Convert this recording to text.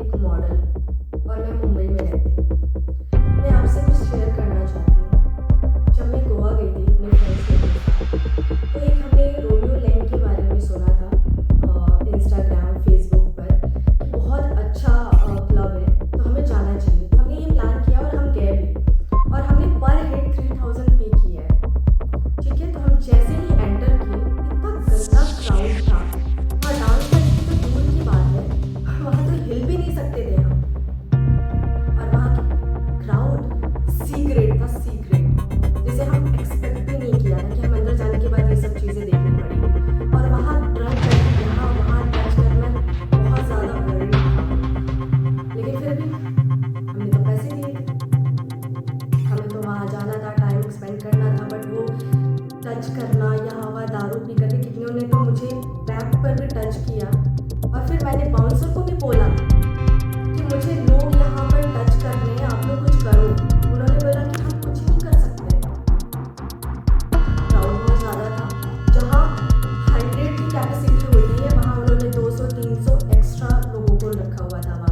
एक मॉडल और मैं मुंबई में रहती हूँ। मैं आपसे कुछ शेयर करना चाहती हूँ। जब मैं गोवा गई थी अपने फ्रेंड्स के साथ, तो एक हमने रोमियो लैंग के बारे में सुना था इंस्टाग्राम फेसबुक पर कि बहुत अच्छा क्लब है, तो हमें जाना चाहिए। तो हमने ये प्लान किया और हम गए भी, और हमने पर हेड 3000 पे किया है। ठीक है, तो हम जैसे ही एंटर किए, इतना गंदा क्राउड था। वहाँ डांस करने की तो दूर की बात है, वहाँ तो हिल भी नहीं सकते थे हम। और वहाँ की क्राउड सी ग्रेड था, सी ग्रेड, जिसे हम एक्सपेक्ट भी नहीं किया था कि हम अंदर जाने के बाद ये सब चीज़ें देखनी पड़ेगी। और वहाँ ड्रग करना, यहाँ वहाँ टच करना बहुत ज़्यादा वर्ल्ड था, लेकिन फिर भी हमने तो पैसे दिए थे, हमें तो वहाँ जाना था, टाइम स्पेंड करना था। बट वो टच करना या हवा दारू पी करके कितनों ने तो मुझे बैक पर भी टच किया। और फिर मैंने बाउंसर को भी बोला कि मुझे लोग यहाँ पर टच कर रहे हैं, आप लोग कुछ करो। उन्होंने बोला कि हम कुछ नहीं कर सकते। क्राउड बहुत ज़्यादा था। जहाँ 100 की कैपेसिटी होती है, वहाँ उन्होंने 200-300 एक्स्ट्रा लोगों को रखा हुआ था वहाँ